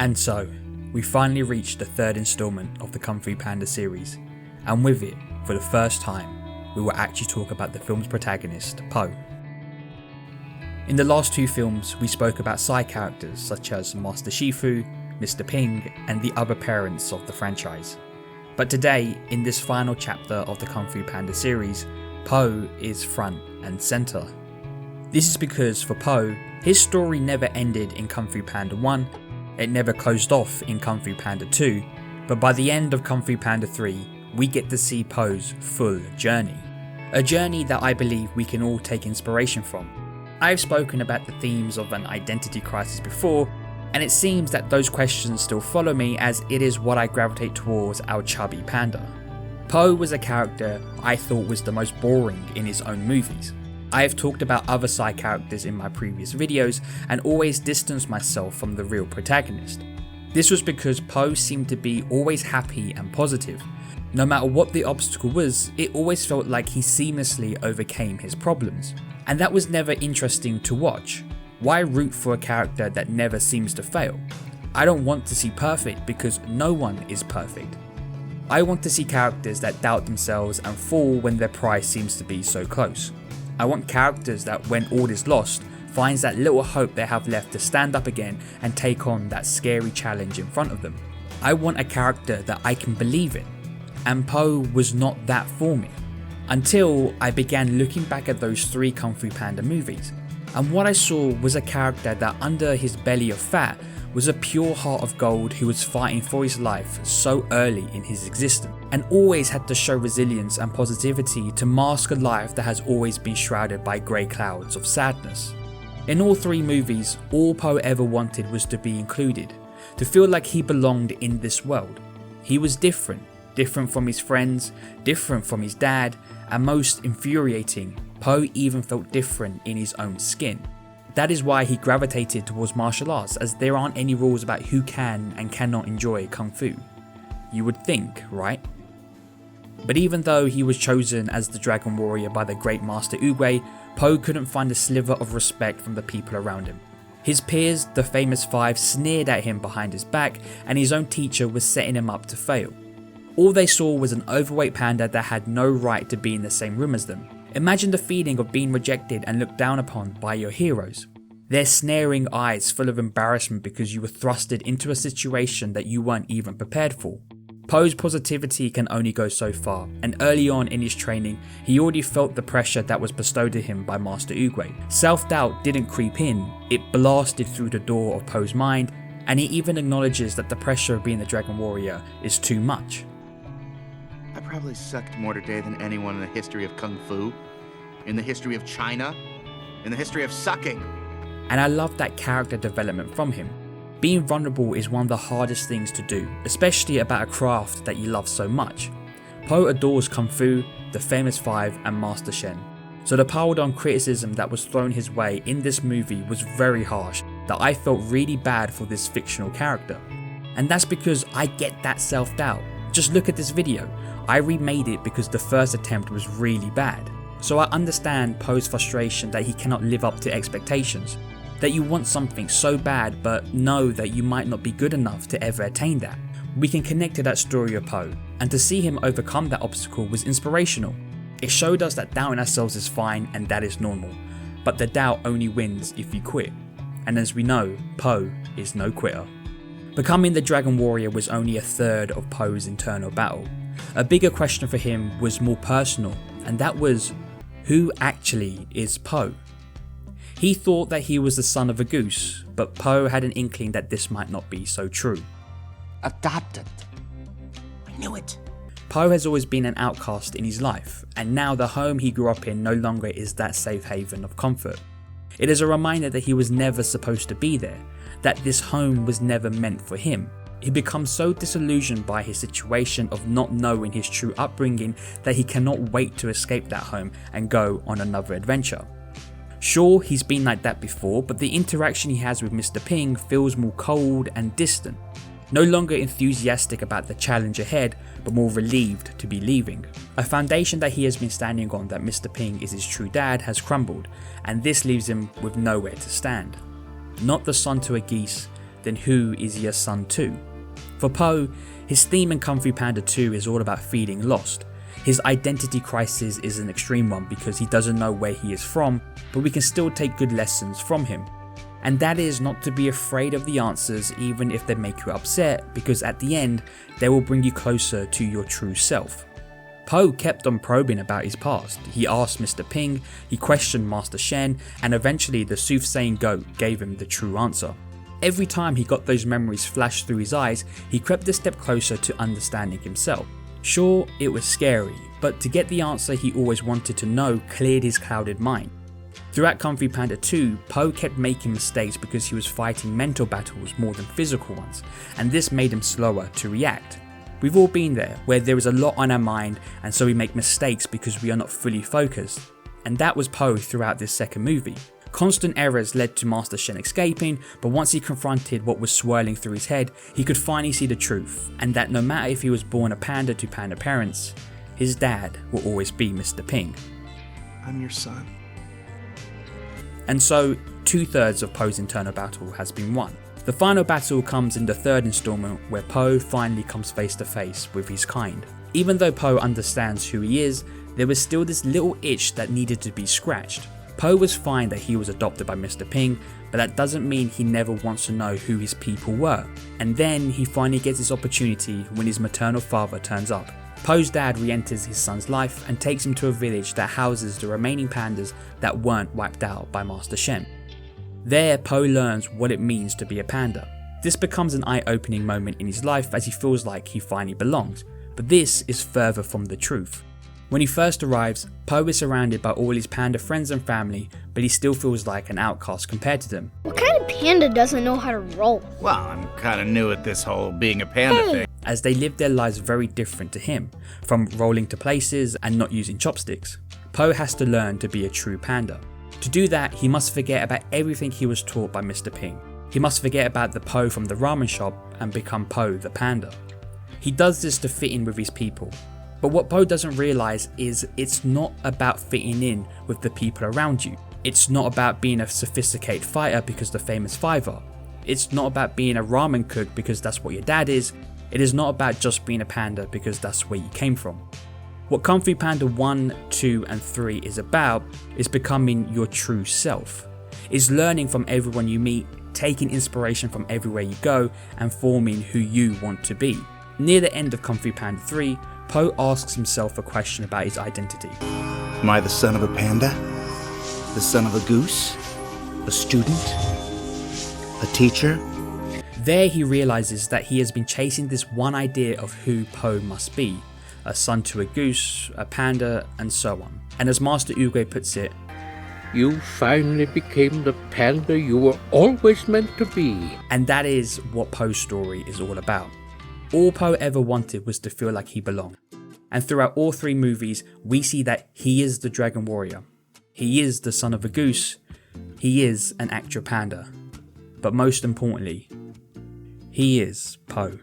And so, we finally reached the third installment of the Kung Fu Panda series, and with it, for the first time, we will actually talk about the film's protagonist, Po. In the last two films, we spoke about side characters such as Master Shifu, Mr. Ping, and the other parents of the franchise. But today, in this final chapter of the Kung Fu Panda series, Po is front and center. This is because for Po, his story never ended in Kung Fu Panda 1, it never closed off in Kung Fu Panda 2, but by the end of Kung Fu Panda 3, we get to see Po's full journey. A journey that I believe we can all take inspiration from. I've spoken about the themes of an identity crisis before, and it seems that those questions still follow me as it is what I gravitate towards our chubby panda. Po was a character I thought was the most boring in his own movies. I have talked about other side characters in my previous videos and always distanced myself from the real protagonist. This was because Po seemed to be always happy and positive. No matter what the obstacle was, it always felt like he seamlessly overcame his problems. And that was never interesting to watch. Why root for a character that never seems to fail? I don't want to see perfect because no one is perfect. I want to see characters that doubt themselves and fall when their prize seems to be so close. I want characters that when all is lost, finds that little hope they have left to stand up again and take on that scary challenge in front of them. I want a character that I can believe in, and Po was not that for me. Until I began looking back at those three Kung Fu Panda movies, and what I saw was a character that under his belly of fat was a pure heart of gold who was fighting for his life so early in his existence, and always had to show resilience and positivity to mask a life that has always been shrouded by grey clouds of sadness. In all three movies, all Po ever wanted was to be included, to feel like he belonged in this world. He was different from his friends, different from his dad, and most infuriating, Po even felt different in his own skin. That is why he gravitated towards martial arts, as there aren't any rules about who can and cannot enjoy Kung Fu. You would think, right? But even though he was chosen as the Dragon Warrior by the great Master Oogway, Po couldn't find a sliver of respect from the people around him. His peers, the famous five, sneered at him behind his back, and his own teacher was setting him up to fail. All they saw was an overweight panda that had no right to be in the same room as them. Imagine the feeling of being rejected and looked down upon by your heroes. Their snaring eyes full of embarrassment because you were thrusted into a situation that you weren't even prepared for. Po's positivity can only go so far, and early on in his training, he already felt the pressure that was bestowed on him by Master Oogway. Self-doubt didn't creep in, it blasted through the door of Po's mind, and he even acknowledges that the pressure of being the Dragon Warrior is too much. I probably sucked more today than anyone in the history of Kung Fu, in the history of China, in the history of sucking. And I love that character development from him. Being vulnerable is one of the hardest things to do, especially about a craft that you love so much. Po adores Kung Fu, the famous five, and Master Shen. So the piled on criticism that was thrown his way in this movie was very harsh, that I felt really bad for this fictional character. And that's because I get that self-doubt. Just look at this video. I remade it because the first attempt was really bad. So I understand Po's frustration that he cannot live up to expectations, that you want something so bad but know that you might not be good enough to ever attain that. We can connect to that story of Po, and to see him overcome that obstacle was inspirational. It showed us that doubting ourselves is fine and that is normal, but the doubt only wins if you quit. And as we know, Po is no quitter. Becoming the Dragon Warrior was only a third of Po's internal battle. A bigger question for him was more personal, and that was, who actually is Po? He thought that he was the son of a goose, but Po had an inkling that this might not be so true. Adopted. I knew it. Po has always been an outcast in his life, and now the home he grew up in no longer is that safe haven of comfort. It is a reminder that he was never supposed to be there, that this home was never meant for him. He becomes so disillusioned by his situation of not knowing his true upbringing that he cannot wait to escape that home and go on another adventure. Sure, he's been like that before, but the interaction he has with Mr. Ping feels more cold and distant. No longer enthusiastic about the challenge ahead, but more relieved to be leaving. A foundation that he has been standing on, that Mr. Ping is his true dad, has crumbled, and this leaves him with nowhere to stand. Not the son to a geese, then who is your son to? For Po, his theme in Kung Fu Panda 2 is all about feeling lost. His identity crisis is an extreme one because he doesn't know where he is from, but we can still take good lessons from him. And that is not to be afraid of the answers even if they make you upset, because at the end, they will bring you closer to your true self. Po kept on probing about his past. He asked Mr. Ping, he questioned Master Shen, and eventually the soothsaying goat gave him the true answer. Every time he got those memories flashed through his eyes, he crept a step closer to understanding himself. Sure, it was scary, but to get the answer he always wanted to know cleared his clouded mind. Throughout Kung Fu Panda 2, Po kept making mistakes because he was fighting mental battles more than physical ones, and this made him slower to react. We've all been there, where there is a lot on our mind and so we make mistakes because we are not fully focused. And that was Po throughout this second movie. Constant errors led to Master Shen escaping, but once he confronted what was swirling through his head, he could finally see the truth, and that no matter if he was born a panda to panda parents, his dad will always be Mr. Ping. I'm your son. And so, 2/3 of Po's internal battle has been won. The final battle comes in the third installment, where Po finally comes face to face with his kind. Even though Po understands who he is, there was still this little itch that needed to be scratched. Po was fine that he was adopted by Mr. Ping, but that doesn't mean he never wants to know who his people were. And then he finally gets his opportunity when his maternal father turns up. Po's dad re-enters his son's life and takes him to a village that houses the remaining pandas that weren't wiped out by Master Shen. There, Po learns what it means to be a panda. This becomes an eye-opening moment in his life as he feels like he finally belongs, but this is further from the truth. When he first arrives, Po is surrounded by all his panda friends and family, but he still feels like an outcast compared to them. What kind of panda doesn't know how to roll? Well, I'm kind of new at this whole being a panda thing. As they live their lives very different to him, from rolling to places and not using chopsticks. Po has to learn to be a true panda. To do that, he must forget about everything he was taught by Mr. Ping. He must forget about the Po from the ramen shop and become Po the panda. He does this to fit in with his people. But what Po doesn't realise is it's not about fitting in with the people around you. It's not about being a sophisticated fighter because the famous fiver. It's not about being a ramen cook because that's what your dad is. It is not about just being a panda because that's where you came from. What Kung Fu Panda 1, 2 and 3 is about is becoming your true self. Is learning from everyone you meet, taking inspiration from everywhere you go and forming who you want to be. Near the end of Kung Fu Panda 3, Po asks himself a question about his identity. Am I the son of a panda? The son of a goose? A student? A teacher? There he realizes that he has been chasing this one idea of who Po must be. A son to a goose, a panda, and so on. And as Master Uguay puts it, you finally became the panda you were always meant to be. And that is what Po's story is all about. All Po ever wanted was to feel like he belonged. And throughout all three movies, we see that he is the Dragon Warrior. He is the son of a goose. He is an actual panda. But most importantly, he is Po.